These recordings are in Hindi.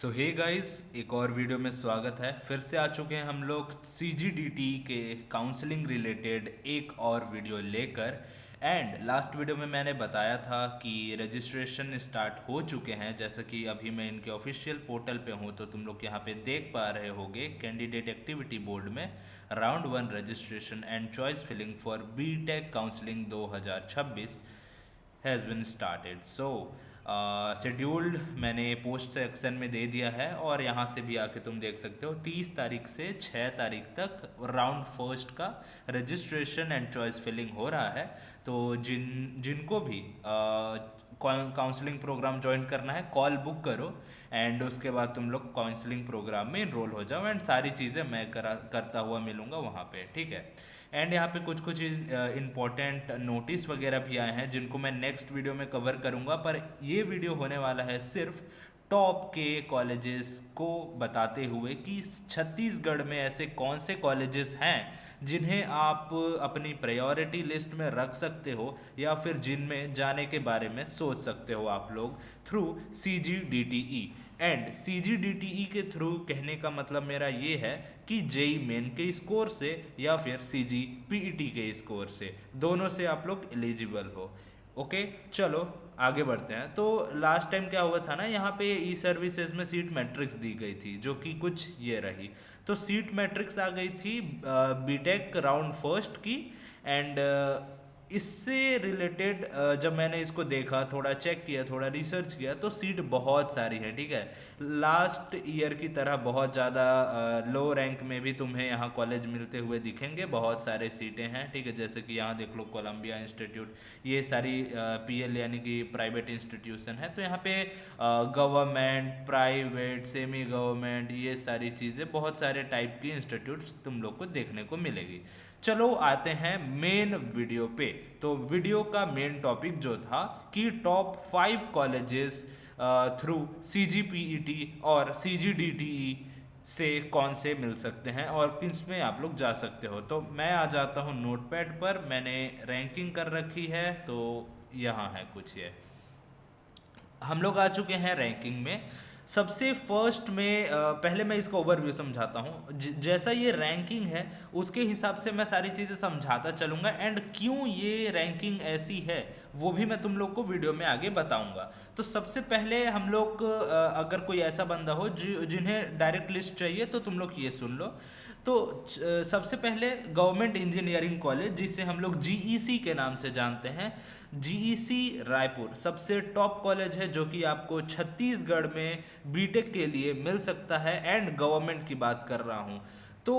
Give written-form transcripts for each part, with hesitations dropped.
सो हे गाइस, एक और वीडियो में स्वागत है। फिर से आ चुके हैं हम लोग CGDT के काउंसलिंग रिलेटेड एक और वीडियो लेकर। एंड लास्ट वीडियो में मैंने बताया था कि रजिस्ट्रेशन स्टार्ट हो चुके हैं। जैसे कि अभी मैं इनके ऑफिशियल पोर्टल पे हूँ, तो तुम लोग यहाँ पे देख पा रहे होगे कैंडिडेट एक्टिविटी बोर्ड में round 1 registration and choice filling for BTech counselling 2026 has been started. So scheduled मैंने पोस्ट सेक्शन में दे दिया है, और यहाँ से भी आके तुम देख सकते हो 30 तारीख से 6 तारीख तक राउंड फर्स्ट का रजिस्ट्रेशन एंड चॉइस फिलिंग हो रहा है। तो जिनको भी काउंसलिंग प्रोग्राम ज्वाइन करना है, कॉल बुक करो एंड उसके बाद तुम लोग काउंसलिंग प्रोग्राम में इनरोल हो जाओ। एंड सारी चीज़ें मैं करता हुआ मिलूँगा वहाँ पे, ठीक है। एंड यहाँ पे कुछ कुछ इम्पोर्टेंट नोटिस वगैरह भी आए हैं जिनको मैं नेक्स्ट वीडियो में कवर करूँगा, पर ये वीडियो होने वाला है सिर्फ टॉप के कॉलेजेस को बताते हुए कि छत्तीसगढ़ में ऐसे कौन से कॉलेजेस हैं जिन्हें आप अपनी प्रायोरिटी लिस्ट में रख सकते हो, या फिर जिनमें जाने के बारे में सोच सकते हो आप लोग थ्रू CGDTE। एंड CGDTE के थ्रू कहने का मतलब मेरा ये है कि जेई मेन के स्कोर से या फिर CGPET के स्कोर से, दोनों से आप लोग एलिजिबल हो। ओके, चलो आगे बढ़ते हैं। तो लास्ट टाइम क्या हुआ था ना, यहाँ पे ई सर्विसेज में सीट मैट्रिक्स दी गई थी जो कि कुछ ये रही। तो सीट मैट्रिक्स आ गई थी बीटेक राउंड फर्स्ट की। एंड इससे रिलेटेड जब मैंने इसको देखा, थोड़ा चेक किया, थोड़ा रिसर्च किया, तो सीट बहुत सारी है, ठीक है। लास्ट ईयर की तरह बहुत ज़्यादा लो रैंक में भी तुम्हें यहाँ कॉलेज मिलते हुए दिखेंगे। बहुत सारे सीटें हैं, ठीक है। जैसे कि यहाँ देख लो कोलंबिया इंस्टीट्यूट, ये सारी PL यानी कि प्राइवेट इंस्टीट्यूशन है। तो यहाँ पे गवर्नमेंट, प्राइवेट, सेमी गवर्नमेंट, ये सारी चीज़ें, बहुत सारे टाइप की इंस्टीट्यूट्स तुम लोग को देखने को मिलेगी। चलो आते हैं मेन वीडियो पे। तो वीडियो का मेन टॉपिक जो था कि टॉप 5 कॉलेजेस थ्रू CGPET और CGDTE से कौन से मिल सकते हैं और किस में आप लोग जा सकते हो। तो मैं आ जाता हूँ नोटपैड पर, मैंने रैंकिंग कर रखी है, तो यहाँ है कुछ ये। हम लोग आ चुके हैं रैंकिंग में। सबसे फर्स्ट में पहले मैं इसका ओवरव्यू समझाता हूँ। जैसा ये रैंकिंग है उसके हिसाब से मैं सारी चीज़ें समझाता चलूँगा, एंड क्यों ये रैंकिंग ऐसी है वो भी मैं तुम लोग को वीडियो में आगे बताऊँगा। तो सबसे पहले हम लोग अगर कोई ऐसा बंदा हो जिन्हें डायरेक्ट लिस्ट चाहिए, तो तुम लोग ये सुन लो। तो सबसे पहले गवर्नमेंट इंजीनियरिंग कॉलेज, जिसे हम लोग GEC के नाम से जानते हैं, GEC रायपुर सबसे टॉप कॉलेज है जो कि आपको छत्तीसगढ़ में बीटेक के लिए मिल सकता है। एंड गवर्नमेंट की बात कर रहा हूँ, तो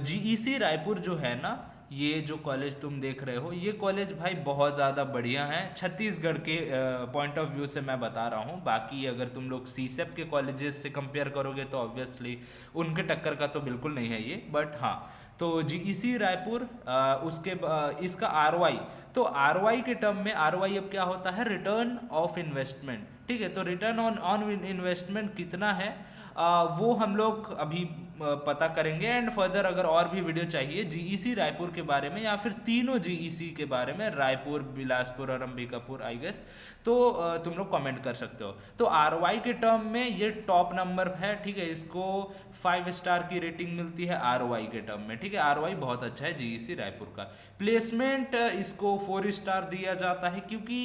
GEC रायपुर जो है ना, ये जो कॉलेज तुम देख रहे हो, ये कॉलेज भाई बहुत ज़्यादा बढ़िया है छत्तीसगढ़ के पॉइंट ऑफ व्यू से मैं बता रहा हूँ। बाकी अगर तुम लोग CSEP के कॉलेजेस से कंपेयर करोगे तो ऑब्वियसली उनके टक्कर का तो बिल्कुल नहीं है ये, बट हाँ। तो GEC रायपुर, इसका ROI, तो ROI के टर्म में ROI अब क्या होता है, रिटर्न ऑफ इन्वेस्टमेंट, ठीक है। तो रिटर्न ऑन इन्वेस्टमेंट कितना है, वो हम लोग अभी पता करेंगे। एंड फर्दर अगर और भी वीडियो चाहिए GEC रायपुर के बारे में, या फिर तीनों GEC के बारे में, रायपुर, बिलासपुर और अंबिकापुर आई गेस, तो तुम लोग कमेंट कर सकते हो। तो ROI के टर्म में ये टॉप नंबर है, ठीक है। इसको 5 स्टार की रेटिंग मिलती है ROI के टर्म में, ठीक है। ROI बहुत अच्छा है GEC रायपुर का। प्लेसमेंट इसको 4 स्टार दिया जाता है, क्योंकि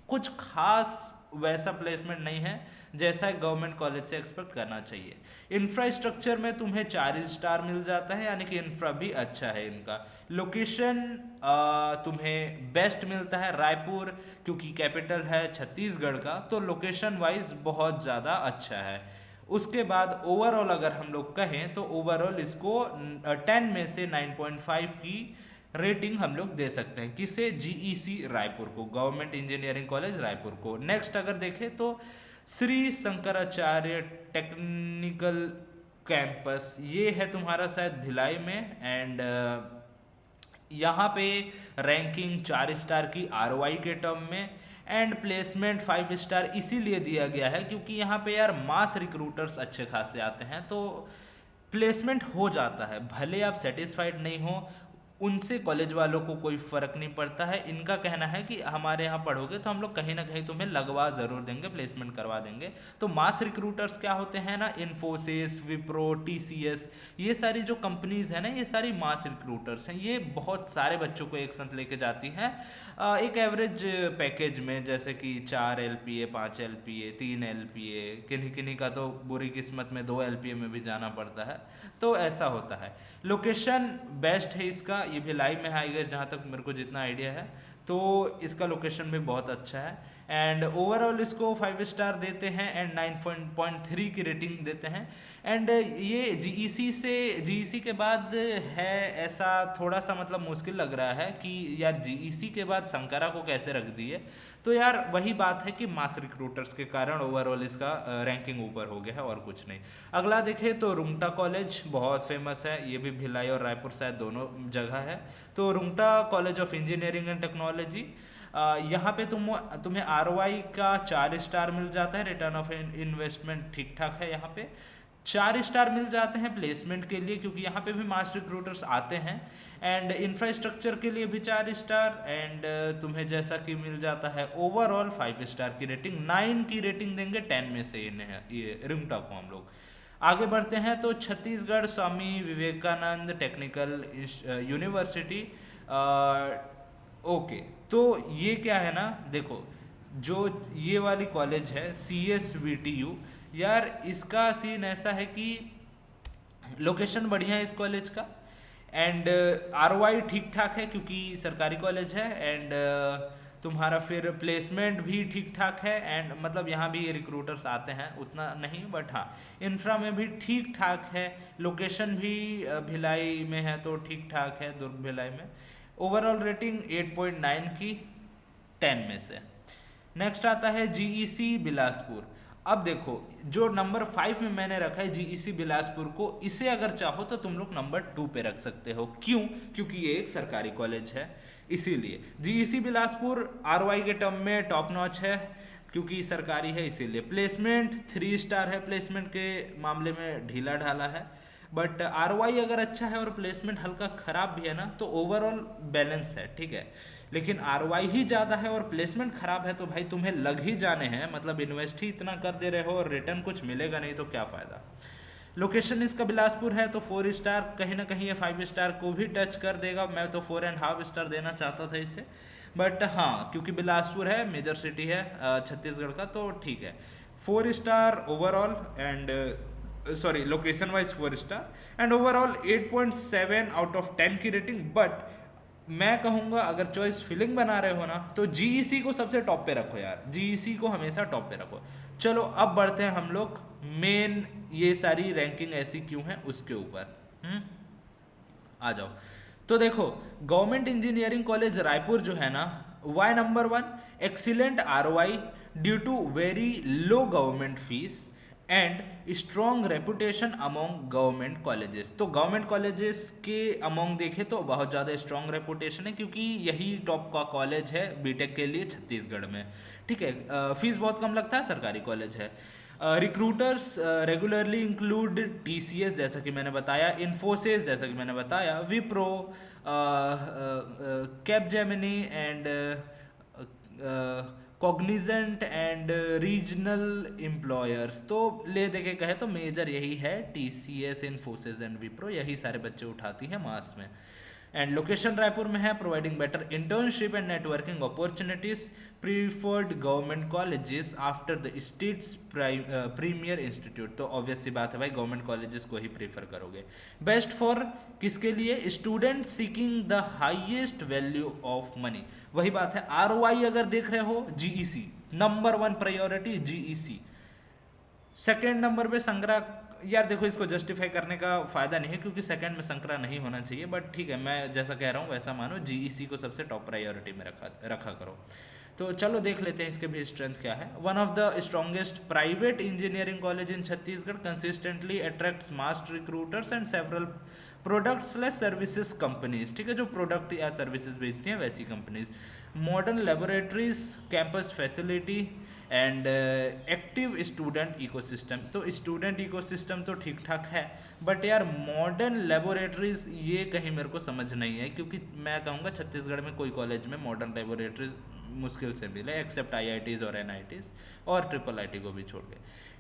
कुछ खास वैसा प्लेसमेंट नहीं है जैसा गवर्नमेंट कॉलेज से एक्सपेक्ट करना चाहिए। इंफ्रास्ट्रक्चर में तुम्हें 4 स्टार मिल जाता है, यानी कि इंफ्रा भी अच्छा है इनका। लोकेशन तुम्हें बेस्ट मिलता है रायपुर, क्योंकि कैपिटल है छत्तीसगढ़ का, तो लोकेशन वाइज बहुत ज़्यादा अच्छा है। उसके बाद ओवरऑल अगर हम लोग कहें, तो ओवरऑल इसको 10 में से 9.5 की रेटिंग हम लोग दे सकते हैं। किसे, GEC रायपुर को, गवर्नमेंट इंजीनियरिंग कॉलेज रायपुर को। नेक्स्ट अगर देखें तो श्री शंकराचार्य टेक्निकल कैंपस, ये है तुम्हारा शायद भिलाई में। एंड यहाँ पे रैंकिंग 4 स्टार की ROI के टर्म में। एंड प्लेसमेंट 5 स्टार इसीलिए दिया गया है क्योंकि यहाँ पे यार मास रिक्रूटर्स अच्छे खासे आते हैं, तो प्लेसमेंट हो जाता है। भले आप सेटिस्फाइड नहीं हो, उनसे कॉलेज वालों को कोई फ़र्क नहीं पड़ता है। इनका कहना है कि हमारे यहाँ पढ़ोगे तो हम लोग कहीं ना कहीं तुम्हें लगवा ज़रूर देंगे, प्लेसमेंट करवा देंगे। तो मास रिक्रूटर्स क्या होते हैं ना, इन्फोसिस, विप्रो, टीसीएस, ये सारी जो कंपनीज है ना, ये सारी मास रिक्रूटर्स हैं। ये बहुत सारे बच्चों को एक साथ लेके जाती हैं एक एवरेज पैकेज में, जैसे कि 4 LPA, 5 LPA, 3 LPA, किन्हीं किन्हीं का तो बुरी किस्मत में 2 LPA में भी जाना पड़ता है। तो ऐसा होता है। लोकेशन बेस्ट है इसका, ये भिलाई में है आई गेस, जहाँ तक मेरे को जितना आइडिया है। तो इसका लोकेशन भी बहुत अच्छा है। एंड ओवरऑल इसको 5 स्टार देते हैं एंड 9.3 की रेटिंग देते हैं। एंड ये जीईसी के बाद है, ऐसा थोड़ा सा मतलब मुश्किल लग रहा है कि यार जीईसी के बाद संकारा को कैसे रख दिए। तो यार वही बात है कि मास रिक्रूटर्स के कारण ओवरऑल इसका रैंकिंग ऊपर हो गया है, और कुछ नहीं। अगला देखें तो रुंगटा कॉलेज बहुत फेमस है, ये भी भिलाई और रायपुर शायद दोनों जगह है। तो Rungta college of engineering and technology, यहाँ पे तुम्हें ROI का 4 स्टार मिल जाता है, रिटर्न ऑफ इन्वेस्टमेंट ठीक ठाक है, यहाँ पे 4 स्टार मिल जाते हैं प्लेसमेंट के लिए, क्योंकि यहाँ पे भी मास रिक्रूटर्स आते हैं। एंड इंफ्रास्ट्रक्चर के लिए भी 4 स्टार। एंड तुम्हें जैसा कि मिल जाता है ओवरऑल 5 स्टार की रेटिंग, 9 की रेटिंग देंगे 10 में से इन्हें, ये रुंगटा को हम लोग। आगे बढ़ते हैं तो Chhattisgarh Swami Vivekananda technical university. Okay, तो ये क्या है ना, देखो जो ये वाली कॉलेज है CSVTU, यार इसका सीन ऐसा है कि लोकेशन बढ़िया है इस कॉलेज का। एंड ROI ठीक ठाक है क्योंकि सरकारी कॉलेज है। एंड तुम्हारा फिर प्लेसमेंट भी ठीक ठाक है। एंड मतलब यहाँ भी रिक्रूटर्स आते हैं, उतना नहीं बट हाँ, इंफ्रा में भी ठीक ठाक है। लोकेशन भी भिलाई में है तो ठीक ठाक है, दुर्ग भिलाई में। ओवरऑल रेटिंग 8.9 की 10 में से। नेक्स्ट आता है GEC बिलासपुर। अब देखो, जो नंबर 5 में मैंने रखा है GEC बिलासपुर को, इसे अगर चाहो तो तुम लोग नंबर 2 पे रख सकते हो। क्यों? क्योंकि ये एक सरकारी कॉलेज है, इसीलिए GEC बिलासपुर ROI के टर्म में टॉप नॉच है, क्योंकि सरकारी है इसीलिए। प्लेसमेंट 3 स्टार है, प्लेसमेंट के मामले में ढीला ढाला है। बट ROI अगर अच्छा है और प्लेसमेंट हल्का खराब भी है ना, तो ओवरऑल बैलेंस है, ठीक है। लेकिन ROI ही ज़्यादा है और प्लेसमेंट खराब है तो भाई तुम्हें लग ही जाने हैं, मतलब इन्वेस्ट ही इतना कर दे रहे हो और रिटर्न कुछ मिलेगा नहीं तो क्या फ़ायदा। लोकेशन इसका बिलासपुर है तो 4 स्टार, कहीं ना कहीं ये 5 स्टार को भी टच कर देगा। मैं तो 4.5 स्टार देना चाहता था इसे, बट हाँ क्योंकि बिलासपुर है, मेजर सिटी है छत्तीसगढ़ का, तो ठीक है। 4 star overall and sorry location wise 4 star and overall 8.7 out of 10 की रेटिंग। बट मैं कहूँगा अगर चॉइस फिलिंग बना रहे हो ना तो GEC को सबसे टॉप पे रखो यार, GEC को हमेशा टॉप पे रखो। चलो अब बढ़ते हैं हम लोग मेन, ये सारी रैंकिंग ऐसी क्यों है उसके ऊपर। आ जाओ। तो देखो, गवर्नमेंट इंजीनियरिंग कॉलेज रायपुर जो है ना, why number 1, excellent ROI due to very low government fees and strong reputation among government colleges. तो गवर्नमेंट कॉलेजेस के अमोंग देखे तो बहुत ज़्यादा स्ट्रॉन्ग रेपुटेशन है, क्योंकि यही टॉप का कॉलेज है बीटेक के लिए छत्तीसगढ़ में, ठीक है। फीस बहुत कम लगता है, सरकारी कॉलेज है। रिक्रूटर्स रेगुलरली इंक्लूड TCS जैसा कि मैंने बताया, इन्फोसिस जैसा कि मैंने बताया, Wipro, Capgemini and Cognizant and regional employers. तो ले देखे कहे तो मेजर यही है, TCS, इन्फोसिस एंड विप्रो, यही सारे बच्चे उठाती हैं मास में। एंड लोकेशन रायपुर में है, providing better internship and networking opportunities, preferred government colleges after the states premier institute. तो ऑब्वियस सी बात है भाई, गवर्नमेंट कॉलेजेस को ही प्रीफर करोगे। बेस्ट फॉर किसके लिए? Student seeking the highest value of money. वही बात है, ROI अगर देख रहे हो GEC number 1 priority GEC। Second number पे संग्रह, यार देखो इसको जस्टिफाई करने का फायदा नहीं है क्योंकि सेकंड में संकरा नहीं होना चाहिए, बट ठीक है मैं जैसा कह रहा हूँ वैसा मानो, GEC को सबसे टॉप प्रायोरिटी में रखा करो। तो चलो देख लेते हैं इसके भी स्ट्रेंथ क्या है। One of the strongest private engineering college in Chhattisgarh, consistently attracts mass recruiters and several products less services companies, ठीक है, जो प्रोडक्ट या सर्विसेज बेचती हैं वैसी companies. Modern laboratories, campus facility and active student ecosystem, तो स्टूडेंट इकोसिस्टम तो ठीक ठाक है, बट यार मॉडर्न लेबोरेटरीज ये कहीं मेरे को समझ नहीं है, क्योंकि मैं कहूँगा छत्तीसगढ़ में कोई कॉलेज में मॉडर्न लेबोरेटरीज मुश्किल से मिले, एक्सेप्ट आईआईटीज और एनआईटीज और ट्रिपल आईटी को भी छोड़ के।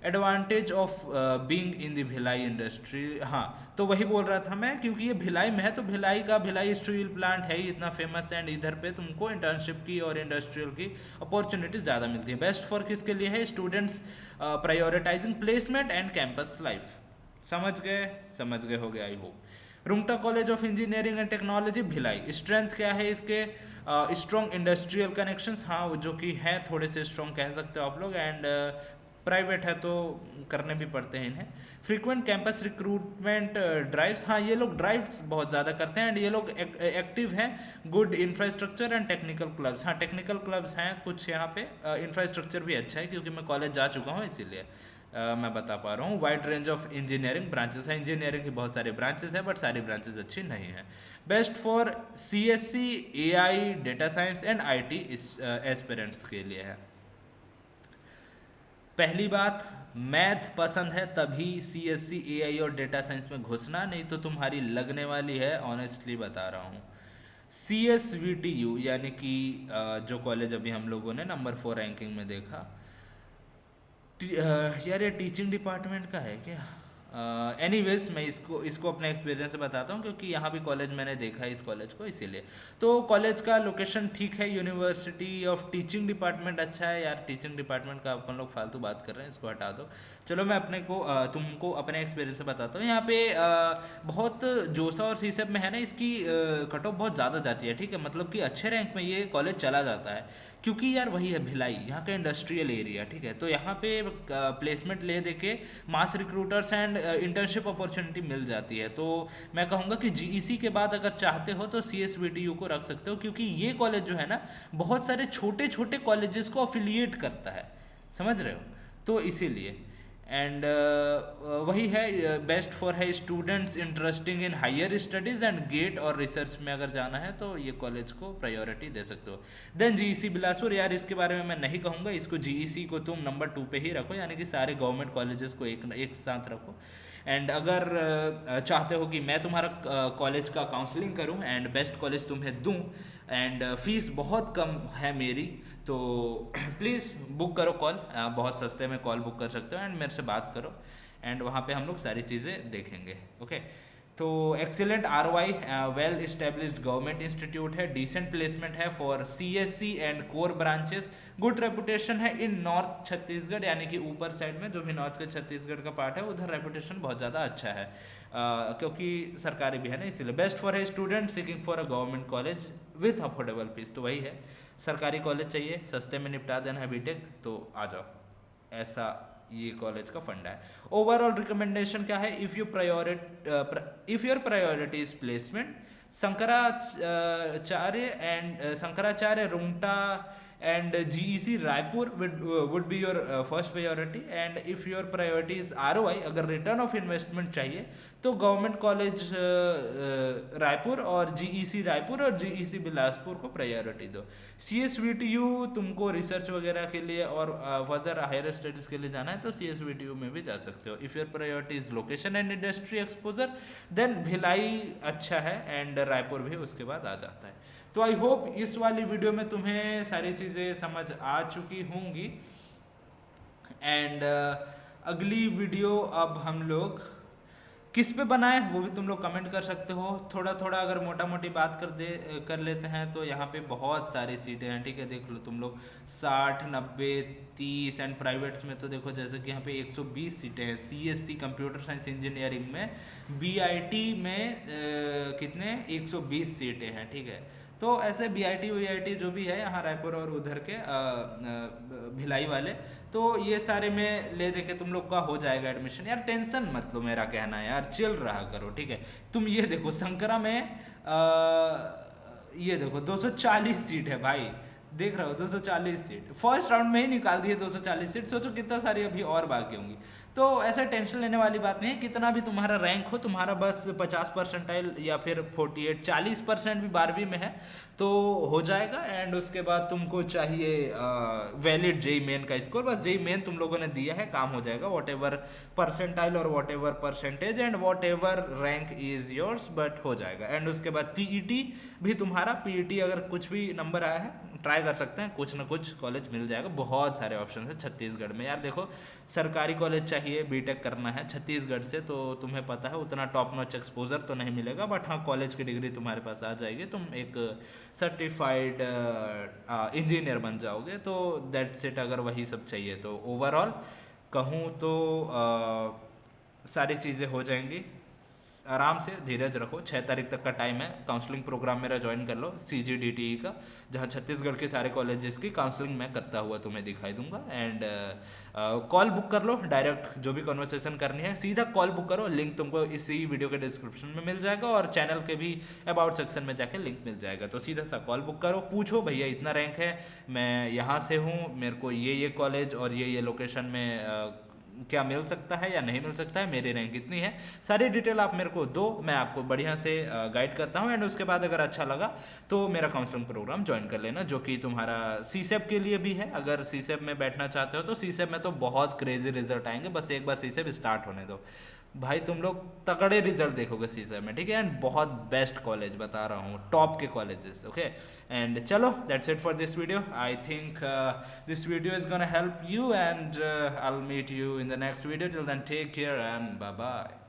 Advantage of being in the Bhilai industry, हाँ तो वही बोल रहा था मैं, क्योंकि ये भिलाई में है तो भिलाई स्टील प्लांट है ही इतना फेमस, एंड इधर पे तुमको इंटर्नशिप की और इंडस्ट्रियल की अपॉर्चुनिटीज ज़्यादा मिलती है। बेस्ट फॉर किसके लिए है? Students prioritising placement and campus life. समझ गए हो गया I hope. Rungta college of engineering and technology Bhilai, strength क्या है इसके? स्ट्रॉन्ग इंडस्ट्रियल कनेक्शंस, हाँ वो जो कि हैं थोड़े से स्ट्रॉन्ग कह सकते हो आप लोग, एंड प्राइवेट है तो करने भी पड़ते हैं इन्हें। फ्रीक्वेंट कैंपस रिक्रूटमेंट ड्राइव्स, हाँ ये लोग ड्राइव्स बहुत ज़्यादा करते हैं, एंड ये लोग एक्टिव हैं। Good infrastructure and technical clubs, हाँ टेक्निकल क्लब्स हैं कुछ यहाँ पे। इंफ्रास्ट्रक्चर भी अच्छा है, क्योंकि मैं कॉलेज जा चुका हूँ इसीलिए मैं बता पा रहा हूँ। Wide range of engineering branches है, इंजीनियरिंग की बहुत सारी ब्रांचेस है, बट सारी ब्रांचेस अच्छी नहीं है। Best for CSC, AI, data science and IT aspirants के लिए है। पहली बात, मैथ पसंद है तभी CSC, AI और डेटा साइंस में घुसना, नहीं तो तुम्हारी लगने वाली है, ऑनेस्टली बता रहा हूँ। CSVTU यानी कि जो कॉलेज अभी हम लोगों ने नंबर 4 रैंकिंग में देखा, यार ये टीचिंग डिपार्टमेंट का है क्या? एनीवेज मैं इसको अपने एक्सपीरियंस से बताता हूँ, क्योंकि यहाँ भी कॉलेज मैंने देखा है इस कॉलेज को, इसीलिए। तो कॉलेज का लोकेशन ठीक है, यूनिवर्सिटी ऑफ टीचिंग डिपार्टमेंट अच्छा है। यार टीचिंग डिपार्टमेंट का अपन लोग फालतू बात कर रहे हैं, इसको हटा दो। चलो मैं तुमको अपने एक्सपीरियंस से बताता हूँ। यहाँ पे बहुत जोसा और सीसेप में है ना, इसकी कट ऑफ बहुत ज़्यादा जाती है, ठीक है, मतलब कि अच्छे रैंक में ये कॉलेज चला जाता है, क्योंकि यार वही है भिलाई, यहाँ का इंडस्ट्रियल एरिया, ठीक है। तो यहाँ पे प्लेसमेंट ले दे के mass recruiters and internship opportunity मिल जाती है। तो मैं कहूँगा कि GEC के बाद अगर चाहते हो तो CSVTU को रख सकते हो, क्योंकि ये कॉलेज जो है ना बहुत सारे छोटे छोटे कॉलेजेस को अफिलिएट करता है, समझ रहे हो, तो इसीलिए। एंड वही है, बेस्ट फॉर है students interesting in higher studies and GATE और रिसर्च में अगर जाना है तो ये कॉलेज को प्रायोरिटी दे सकते हो। देन GEC बिलासपुर, यार इसके बारे में मैं नहीं कहूँगा, इसको GEC को तुम नंबर 2 पे ही रखो, यानी कि सारे गवर्नमेंट कॉलेजेस को एक साथ रखो। एंड अगर चाहते हो कि मैं तुम्हारा कॉलेज का काउंसलिंग करूं एंड बेस्ट कॉलेज तुम्हें दूं, एंड फीस बहुत कम है मेरी, तो प्लीज़ बुक करो कॉल, बहुत सस्ते में कॉल बुक कर सकते हो, एंड मेरे से बात करो, एंड वहाँ पे हम लोग सारी चीज़ें देखेंगे। ओके, तो excellent ROI, well established government institute है, डिसेंट प्लेसमेंट है for CSC and core branches, good reputation है इन नॉर्थ छत्तीसगढ़, यानी कि ऊपर साइड में जो भी नॉर्थ के छत्तीसगढ़ का पार्ट है उधर रेपुटेशन बहुत ज़्यादा अच्छा है, क्योंकि सरकारी भी है ना, इसीलिए। बेस्ट फॉर है student seeking for a government college with affordable fees, तो वही है, सरकारी कॉलेज चाहिए, सस्ते में निपटा देना है बीटेक, तो आ जाओ, ऐसा ये कॉलेज का फंडा है। ओवरऑल रिकमेंडेशन क्या है? If your priority is placement, Shankaracharya Rungta and GEC Raipur would be your first priority, and if your priority is ROI, अगर रिटर्न ऑफ इन्वेस्टमेंट चाहिए तो गवर्नमेंट कॉलेज रायपुर और GEC रायपुर और GEC बिलासपुर को प्रायोरिटी दो। CSVTU तुमको रिसर्च वगैरह के लिए और फर्दर हायर स्टडीज़ के लिए जाना है तो CSVTU में भी जा सकते हो। If your priority is location and industry exposure, then Bhilai अच्छा है, एंड रायपुर भी उसके बाद आ जाता है। तो आई होप इस वाली वीडियो में तुम्हें सारी चीज़ें समझ आ चुकी होंगी, एंड अगली वीडियो अब हम लोग किस पे बनाए वो भी तुम लोग कमेंट कर सकते हो। थोड़ा थोड़ा अगर मोटा मोटी बात कर लेते हैं तो यहाँ पे बहुत सारी सीटें हैं, ठीक है, देख लो तुम लोग 60, 90, 30, एंड प्राइवेट्स में तो देखो जैसे कि यहाँ पे 120 सीटें हैं। CSC कंप्यूटर साइंस इंजीनियरिंग में, BIT में कितने 120 सीटें हैं, ठीक है। तो ऐसे BIT जो भी है यहाँ रायपुर और उधर के भिलाई वाले, तो ये सारे में ले दे के तुम लोग का हो जाएगा एडमिशन। यार टेंशन मत लो, मेरा कहना है यार, चिल रहा करो, ठीक है। तुम ये देखो संकरा में ये देखो 240 सीट है भाई, देख रहे हो 240 सीट फर्स्ट राउंड में ही निकाल दिए 240 सीट, सोचो कितना सारी अभी और बाकी होंगी। तो ऐसा टेंशन लेने वाली बात नहीं है, कितना भी तुम्हारा रैंक हो, तुम्हारा बस 50% या फिर 48-40% भी 12वीं में है तो हो जाएगा। एंड उसके बाद तुमको चाहिए वैलिड जेई मेन का स्कोर, बस जेई मेन तुम लोगों ने दिया है, काम हो जाएगा। वॉट एवर परसेंटाइल और what ever percentage and what ever rank is yours, but हो जाएगा। एंड उसके बाद पीईटी भी तुम्हारा, पीईटी अगर कुछ भी नंबर आया है ट्राई कर सकते हैं, कुछ ना कुछ कॉलेज मिल जाएगा। बहुत सारे ऑप्शन है छत्तीसगढ़ में यार। देखो सरकारी कॉलेज चाहिए, बीटेक करना है छत्तीसगढ़ से, तो तुम्हें पता है उतना टॉप नॉच एक्सपोजर तो नहीं मिलेगा, बट हाँ कॉलेज की डिग्री तुम्हारे पास आ जाएगी, तुम एक सर्टिफाइड इंजीनियर बन जाओगे। तो दैट्स इट। अगर वही सब चाहिए तो ओवरऑल कहूँ तो सारी चीज़ें हो जाएंगी। आराम से धीरज रखो, 6 तारीख तक का टाइम है। काउंसलिंग प्रोग्राम मेरा ज्वाइन कर लो CGDTE का, जहाँ छत्तीसगढ़ के सारे कॉलेजेस की काउंसलिंग मैं करता हुआ तुम्हें दिखाई दूंगा। एंड कॉल बुक कर लो, डायरेक्ट जो भी कन्वर्सेशन करनी है सीधा कॉल बुक करो, लिंक तुमको इसी वीडियो के डिस्क्रिप्शन में मिल जाएगा और चैनल के भी अबाउट सेक्शन में जाके लिंक मिल जाएगा। तो सीधा सा कॉल बुक करो, पूछो भैया इतना रैंक है, मैं यहाँ से हूँ, मेरे को ये कॉलेज और ये लोकेशन में क्या मिल सकता है या नहीं मिल सकता है, मेरी रैंक कितनी है, सारी डिटेल आप मेरे को दो, मैं आपको बढ़िया से गाइड करता हूँ। एंड उसके बाद अगर अच्छा लगा तो मेरा काउंसलिंग प्रोग्राम ज्वाइन कर लेना, जो कि तुम्हारा सीसेप के लिए भी है। अगर सीसेप में बैठना चाहते हो तो सीसेप में तो बहुत क्रेजी रिजल्ट आएंगे, बस एक बार सीसेप स्टार्ट होने दो भाई, तुम लोग तगड़े रिजल्ट देखोगे सीसेप में, ठीक है। एंड बहुत बेस्ट कॉलेज बता रहा हूँ, टॉप के कॉलेजेस, ओके। एंड चलो that's it for this video. I think this video is gonna help you and I will meet you in the next video. Till then, take care and bye bye.